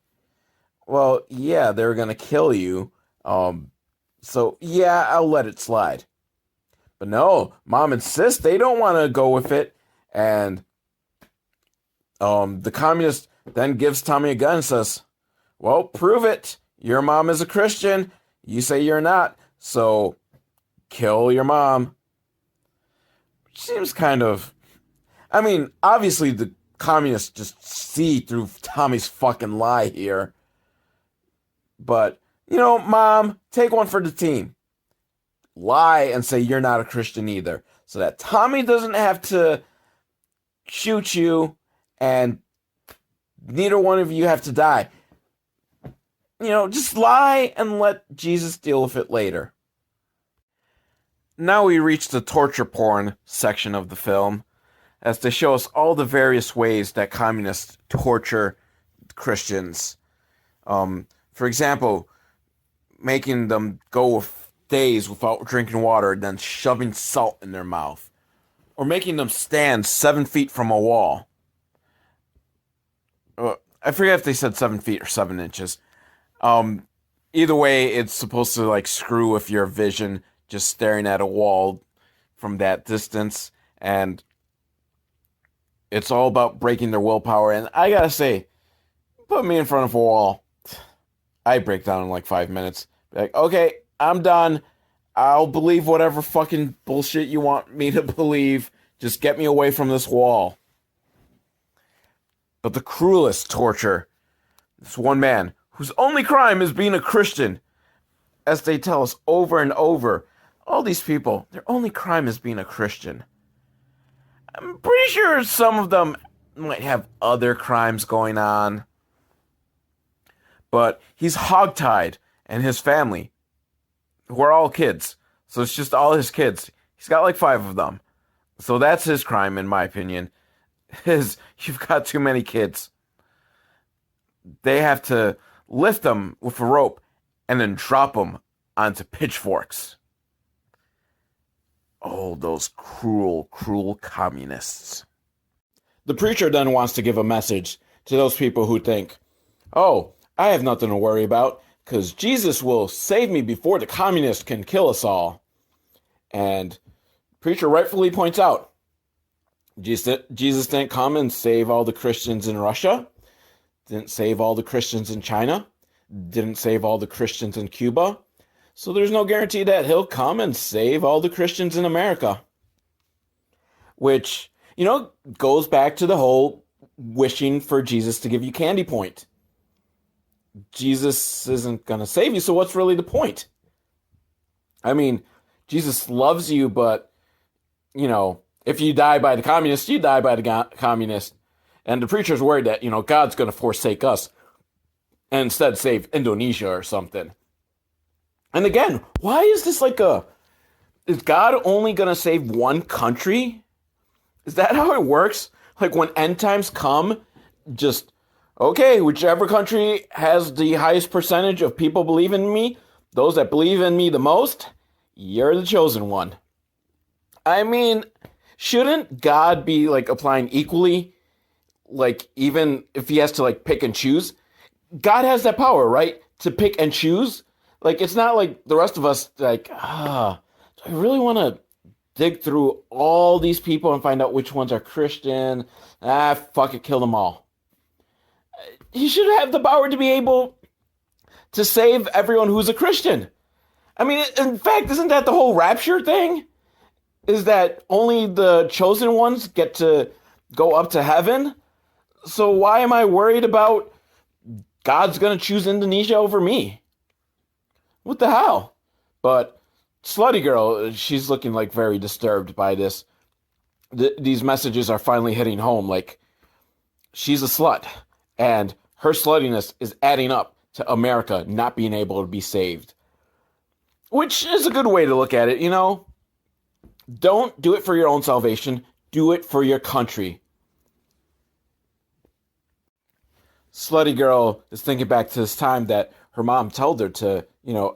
well, yeah, they're going to kill you. So, yeah, I'll let it slide. But no, mom and sis, they don't want to go with it. And the communist then gives Tommy a gun and says, well, prove it. Your mom is a Christian. You say you're not. So kill your mom. Which seems kind of... I mean, obviously the communists just see through Tommy's fucking lie here. But, mom, take one for the team. Lie and say you're not a Christian either. So that Tommy doesn't have to shoot you and neither one of you have to die. Just lie and let Jesus deal with it later. Now we reach the torture porn section of the film, as they show us all the various ways that communists torture Christians. For example, making them go with days without drinking water, then shoving salt in their mouth. Or making them stand 7 feet from a wall. I forget if they said 7 feet or 7 inches. Either way, it's supposed to screw with your vision, just staring at a wall from that distance. And it's all about breaking their willpower. And I gotta say, put me in front of a wall, I break down in 5 minutes. Be like, okay, I'm done. I'll believe whatever fucking bullshit you want me to believe. Just get me away from this wall. But the cruelest torture, this one man whose only crime is being a Christian, as they tell us over and over, all these people, their only crime is being a Christian. I'm pretty sure some of them might have other crimes going on. But he's hogtied, and his family, who are all kids. So it's just all his kids. He's got like 5 of them. So that's his crime, in my opinion. You've got too many kids. They have to lift them with a rope and then drop them onto pitchforks. Oh, those cruel, cruel communists. The preacher then wants to give a message to those people who think, oh, I have nothing to worry about, because Jesus will save me before the communists can kill us all. And the preacher rightfully points out, Jesus didn't come and save all the Christians in Russia, didn't save all the Christians in China, didn't save all the Christians in Cuba, so there's no guarantee that he'll come and save all the Christians in America. Which, goes back to the whole wishing for Jesus to give you candy point. Jesus isn't going to save you, so what's really the point? I mean, Jesus loves you, but, if you die by the communist, you die by the communist. And the preacher's worried that, God's going to forsake us and instead save Indonesia or something. And again, why is this is God only going to save one country? Is that how it works? Like when end times come, okay, whichever country has the highest percentage of people believing in me, those that believe in me the most, you're the chosen one. I mean, shouldn't God be applying equally? Even if he has to pick and choose? God has that power, right? To pick and choose. It's not like the rest of us, do I really want to dig through all these people and find out which ones are Christian? Fuck it, kill them all. He should have the power to be able to save everyone who's a Christian. I mean, in fact, isn't that the whole rapture thing? Is that only the chosen ones get to go up to heaven? So why am I worried about God's going to choose Indonesia over me? What the hell? But Slutty Girl, she's looking very disturbed by this. These messages are finally hitting home. She's a slut. And her sluttiness is adding up to America not being able to be saved. Which is a good way to look at it, Don't do it for your own salvation. Do it for your country. Slutty Girl is thinking back to this time that her mom told her to,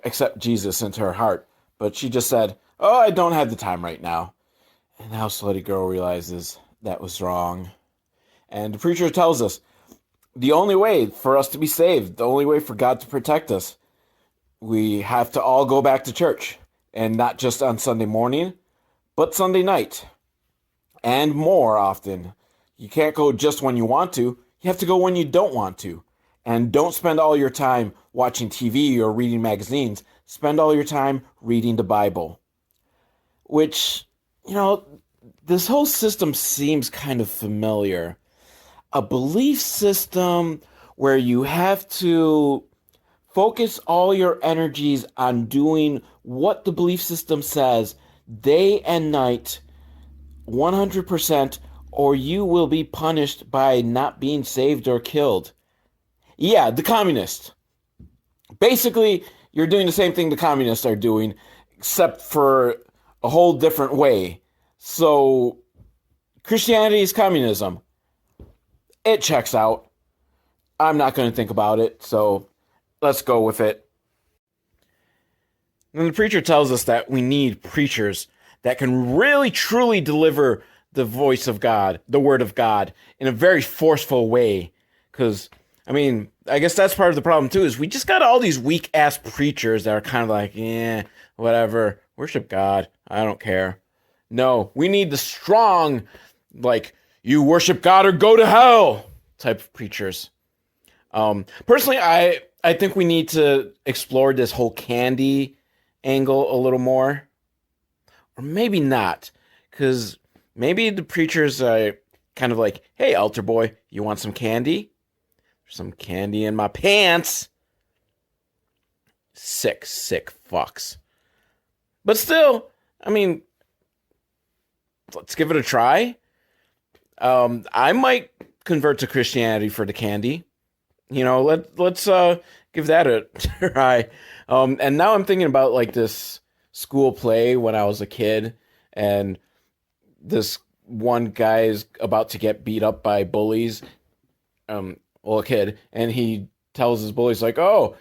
accept Jesus into her heart. But she just said, oh, I don't have the time right now. And now Slutty Girl realizes that was wrong. And the preacher tells us, the only way for us to be saved, the only way for God to protect us, we have to all go back to church. And not just on Sunday morning, but Sunday night. And more often. You can't go just when you want to. You have to go when you don't want to. And don't spend all your time watching TV or reading magazines. Spend all your time reading the Bible. Which, this whole system seems kind of familiar. A belief system where you have to focus all your energies on doing what the belief system says day and night, 100%, or you will be punished by not being saved or killed. Yeah, the communists. Basically, you're doing the same thing the communists are doing, except for a whole different way. So, Christianity is communism. It checks out. I'm not going to think about it, so let's go with it. And the preacher tells us that we need preachers that can really, truly deliver the voice of God, the word of God, in a very forceful way. Because, I guess that's part of the problem, too, is we just got all these weak-ass preachers that are kind of whatever, worship God, I don't care. No, we need the strong, you worship God or go to hell type of preachers. Personally, I think we need to explore this whole candy angle a little more. Or maybe not, because maybe the preacher's kind of like, hey, altar boy, you want some candy? There's some candy in my pants. Sick fucks. But still, I mean, let's give it a try. I might convert to Christianity for the candy. Let's give that a try. And now I'm thinking about like this school play when I was a kid, and this one guy is about to get beat up by bullies. A kid, and he tells his bullies like, "Oh,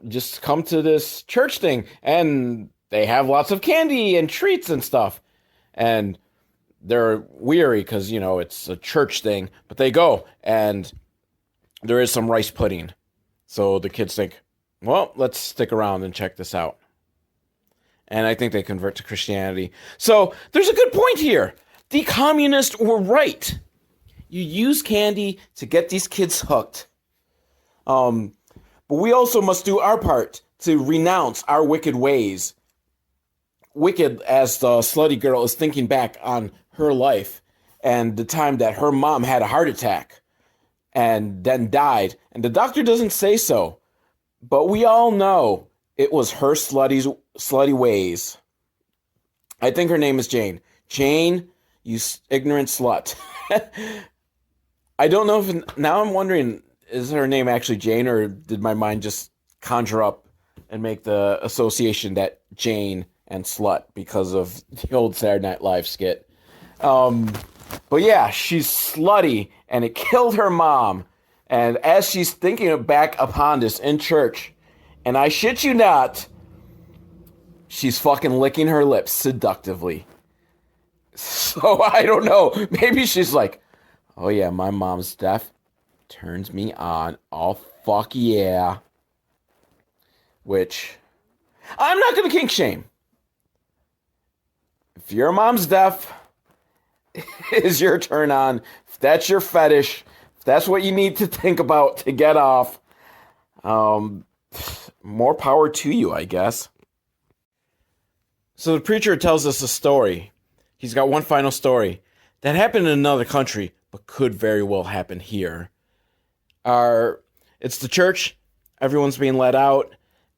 just come to this church thing, and they have lots of candy and treats and stuff." And they're weary because it's a church thing, but they go, and there is some rice pudding. So the kids think, well, let's stick around and check this out. And I think they convert to Christianity. So there's a good point here. The communists were right. You use candy to get these kids hooked. But we also must do our part to renounce our wicked ways. Wicked as the slutty girl is thinking back on her life and the time that her mom had a heart attack and then died. And the doctor doesn't say so, but we all know it was her slutty ways. I think her name is Jane. Jane, you ignorant slut. I don't know if, now I'm wondering, is her name actually Jane, or did my mind just conjure up and make the association that Jane and slut because of the old Saturday Night Live skit? But yeah, she's slutty, and it killed her mom. And as she's thinking back upon this in church, and I shit you not, she's fucking licking her lips seductively. So I don't know. Maybe she's like, oh yeah, my mom's death turns me on. Oh, fuck yeah. Which, I'm not going to kink shame. If your mom's deaf is your turn on, if that's your fetish, if that's what you need to think about to get off, more power to you, I guess. So the preacher tells us a story. He's got one final story that happened in another country, but could very well happen here. It's the church. Everyone's being let out,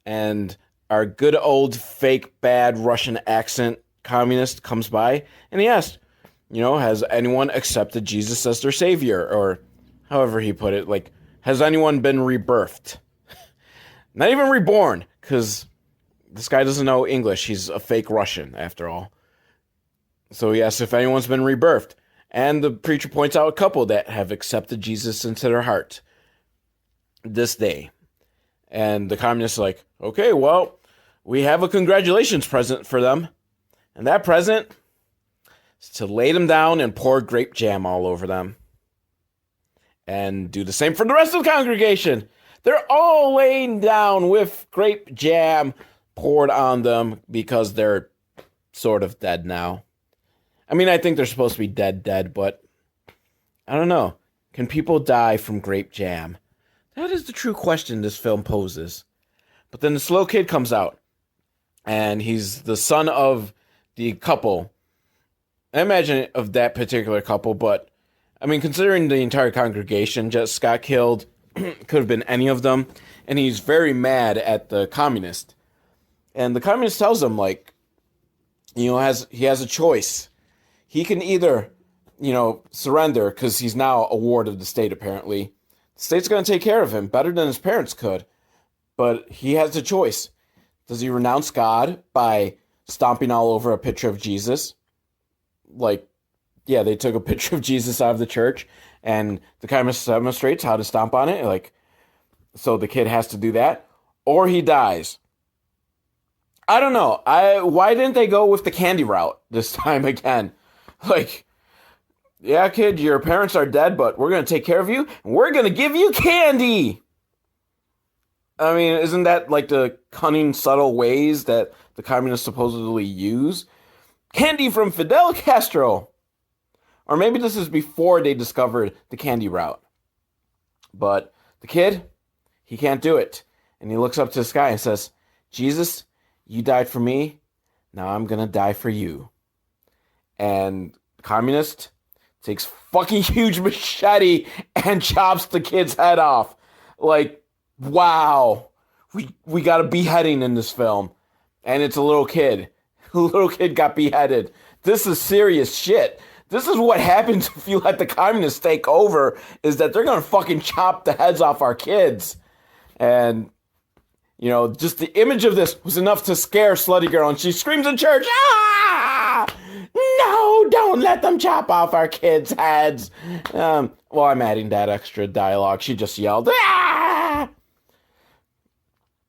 and our good old fake bad Russian accent communist comes by, and he asks, has anyone accepted Jesus as their savior? Or however he put it, like, has anyone been rebirthed? Not even reborn, because this guy doesn't know English. He's a fake Russian, after all. So he asks if anyone's been rebirthed. And the preacher points out a couple that have accepted Jesus into their heart this day. And the communists are like, okay, well, we have a congratulations present for them. And that present is to lay them down and pour grape jam all over them. And do the same for the rest of the congregation. They're all laying down with grape jam poured on them because they're sort of dead now. I mean, I think they're supposed to be dead, but I don't know. Can people die from grape jam? That is the true question this film poses. But then the slow kid comes out, and he's the son of the couple. I imagine of that particular couple, but I mean, considering the entire congregation just got killed, could have been any of them, and he's very mad at the communist. And the communist tells him, like, he has a choice. He can either, surrender, because he's now a ward of the state, apparently. The state's going to take care of him better than his parents could. But he has a choice. Does he renounce God by stomping all over a picture of Jesus? Like, yeah, they took a picture of Jesus out of the church, and the communist demonstrates how to stomp on it. Like, so the kid has to do that. Or he dies. I don't know. Why didn't they go with the candy route this time again? Like, yeah, kid, your parents are dead, but we're going to take care of you, and we're going to give you candy. I mean, isn't that like the cunning, subtle ways that the communists supposedly use? Candy from Fidel Castro. Or maybe this is before they discovered the candy route. But the kid, he can't do it. And he looks up to the sky and says, Jesus, You died for me. Now I'm gonna die for you. And the communist takes fucking huge machete and chops the kid's head off. Like, wow. We got a beheading in this film. And it's a little kid. A little kid got beheaded. This is serious shit. This is what happens if you let the communists take over, is that they're gonna fucking chop the heads off our kids. And, just the image of this was enough to scare Slutty Girl, and she screams in church, "Ah! No, don't let them chop off our kids' heads." Well, I'm adding that extra dialogue. She just yelled, "Ah!"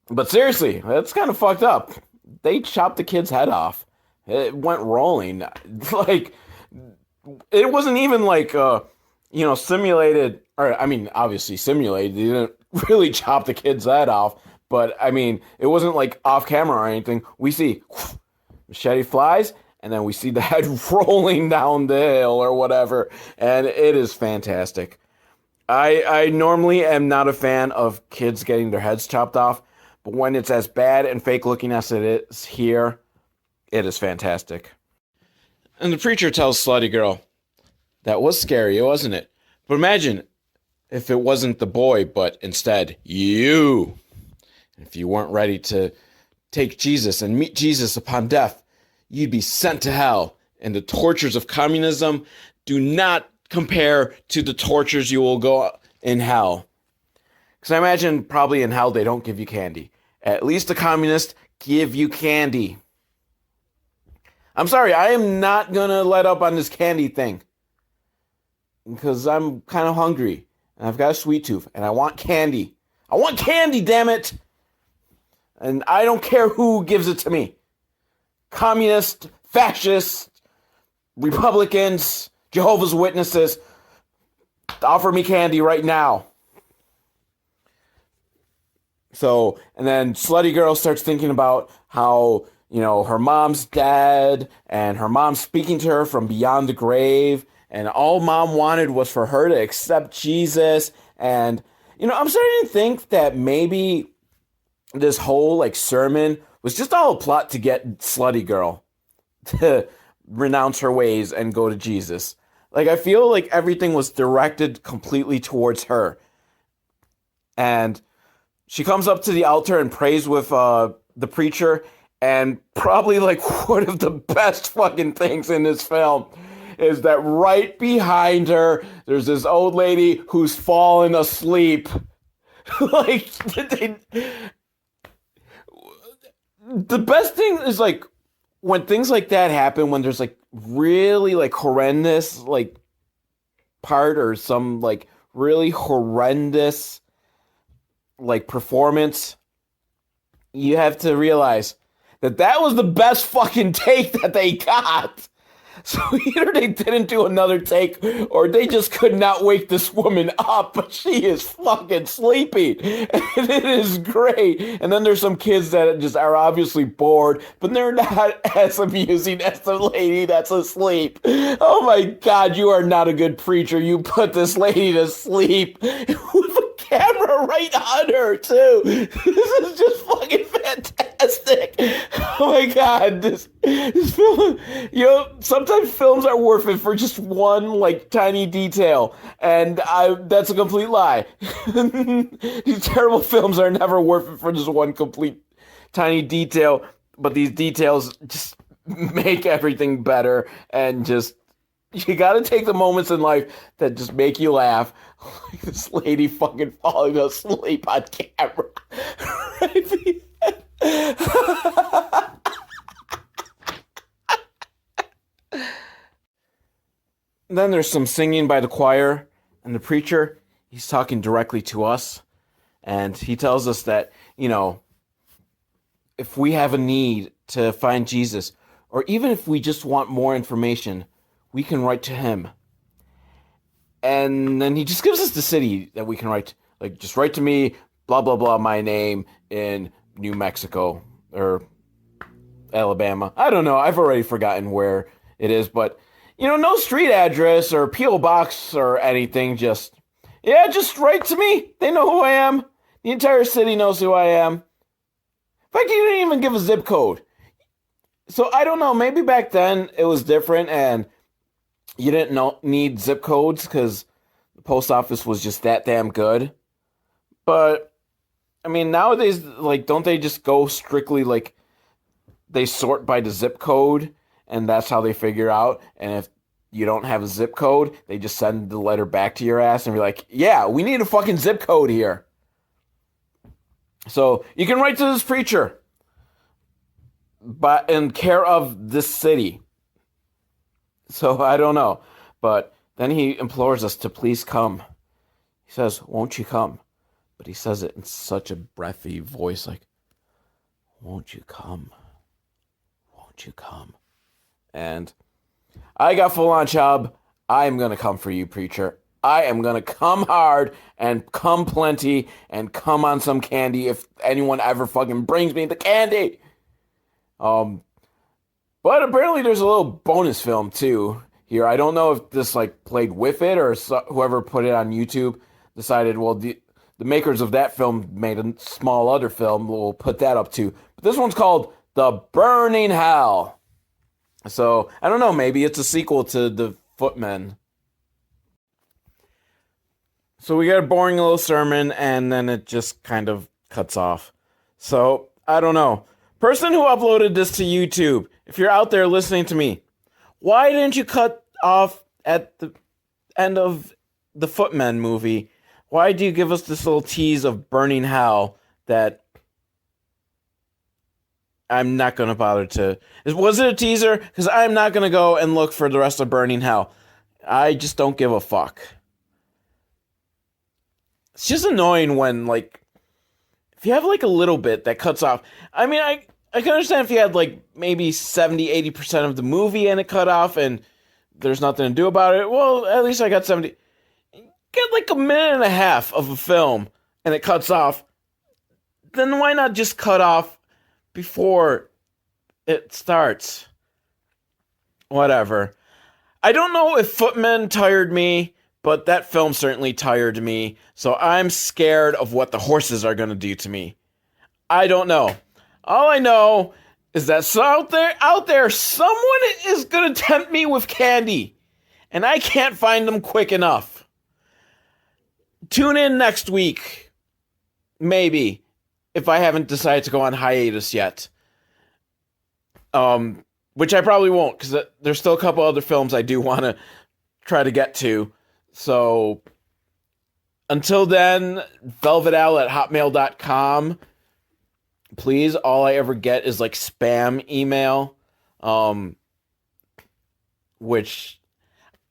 But seriously, that's kind of fucked up. They chopped the kid's head off. It went rolling. Like, it wasn't even like, simulated, or, I mean, obviously simulated. They didn't really chop the kid's head off, but, I mean, it wasn't like off camera or anything. We see machete flies, and then we see the head rolling down the hill or whatever, and it is fantastic. I normally am not a fan of kids getting their heads chopped off, but when it's as bad and fake looking as it is here, it is fantastic. And the preacher tells Slutty Girl, "That was scary, wasn't it? But imagine if it wasn't the boy, but instead you. If you weren't ready to take Jesus and meet Jesus upon death, you'd be sent to hell. And the tortures of communism do not compare to the tortures you will go in hell." Because I imagine probably in hell they don't give you candy. At least the communists give you candy. I'm sorry, I am not going to let up on this candy thing. Because I'm kind of hungry. And I've got a sweet tooth. And I want candy. I want candy, damn it! And I don't care who gives it to me. Communists, fascists, Republicans, Jehovah's Witnesses, offer me candy right now. So, and then Slutty Girl starts thinking about how, her mom's dead, and her mom's speaking to her from beyond the grave, and all mom wanted was for her to accept Jesus. And, I'm starting to think that maybe this whole, sermon was just all a plot to get Slutty Girl to renounce her ways and go to Jesus. I feel like everything was directed completely towards her. And she comes up to the altar and prays with the preacher, and probably one of the best fucking things in this film is that right behind her, there's this old lady who's fallen asleep. The best thing is when things like that happen, when there's really horrendous part or some really horrendous performance, you have to realize that was the best fucking take that they got. So either they didn't do another take, or they just could not wake this woman up, but she is fucking sleeping, and it is great. And then there's some kids that just are obviously bored, but they're not as amusing as the lady that's asleep. Oh my God, you are not a good preacher. You put this lady to sleep with a camera right on her, too. This is just fucking fantastic. Oh my God, this film, sometimes films are worth it for just one tiny detail, and that's a complete lie. These terrible films are never worth it for just one complete tiny detail, but these details just make everything better, and just, you gotta take the moments in life that just make you laugh. Like this lady fucking falling asleep on camera. Then there's some singing by the choir, and the preacher, he's talking directly to us, and he tells us that, if we have a need to find Jesus, or even if we just want more information, we can write to him. And then he just gives us the city that we can write, just write to me, blah, blah, blah, my name in New Mexico, or Alabama. I don't know, I've already forgotten where it is, but no street address or P.O. box or anything. Just write to me. They know who I am. The entire city knows who I am. Fact, he didn't even give a zip code. So I don't know. Maybe back then it was different, and you didn't need zip codes because the post office was just that damn good. But I mean, nowadays, like, don't they just go strictly like they sort by the zip code, and that's how they figure out? And if you don't have a zip code, they just send the letter back to your ass and be like, "Yeah, we need a fucking zip code here." So you can write to this preacher, but in care of this city. So I don't know. But then he implores us to please come. He says, "Won't you come?" But he says it in such a breathy voice, like, "Won't you come? Won't you come?" And I got full on chub. I am going to come for you, preacher. I am going to come hard and come plenty and come on some candy if anyone ever fucking brings me the candy. But apparently there's a little bonus film too here. I don't know if this like played with it or whoever put it on YouTube decided, well, the makers of that film made a small other film. We'll put that up too. But this one's called The Burning Hell. So I don't know. Maybe it's a sequel to The Footmen. So we got a boring little sermon, and then it just kind of cuts off. So I don't know. Person who uploaded this to YouTube, if you're out there listening to me, why didn't you cut off at the end of the Footmen movie? Why do you give us this little tease of burning hell that I'm not going to bother to... Was it a teaser? Because I'm not going to go and look for the rest of Burning Hell. I just don't give a fuck. It's just annoying when, like, if you have, like, a little bit that cuts off... I mean, I can understand if you had, like, maybe 70, 80% of the movie and it cut off and there's nothing to do about it. Well, at least I got 70... Get, like, a minute and a half of a film and it cuts off. Then why not just cut off before it starts? Whatever. I don't know if Footmen tired me, but that film certainly tired me, so I'm scared of what the horses are going to do to me. I don't know. All I know is that out there, someone is going to tempt me with candy, and I can't find them quick enough. Tune in next week, maybe, if I haven't decided to go on hiatus yet. Which I probably won't, because there's still a couple other films I do want to try to get to. So, until then, velvetal@hotmail.com. Please, all I ever get is, like, spam email. Which,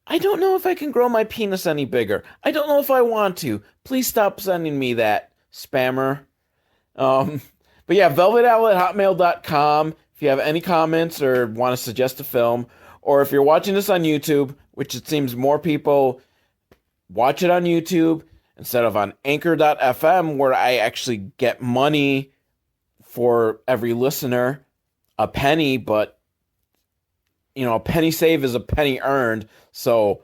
I don't know if I can grow my penis any bigger. I don't know if I want to. Please stop sending me that, spammer. But yeah, velvetal@hotmail.com. If you have any comments or want to suggest a film, or if you're watching this on YouTube, which it seems more people watch it on YouTube instead of on anchor.fm, where I actually get money for every listener, a penny, but, you know, a penny saved is a penny earned, so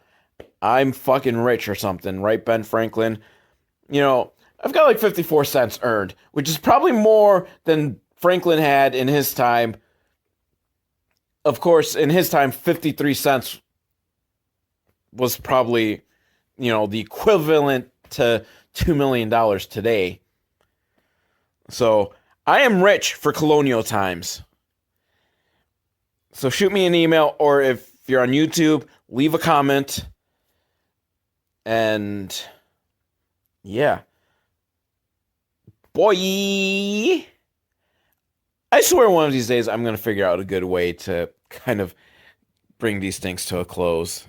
I'm fucking rich or something, right, Ben Franklin? You know, I've got like 54 cents earned, which is probably more than Franklin had in his time. Of course, in his time, 53 cents was probably, you know, the equivalent to $2 million today. So, I am rich for colonial times. So shoot me an email, or if you're on YouTube, leave a comment. And, yeah. Boy! I swear one of these days I'm going to figure out a good way to kind of bring these things to a close.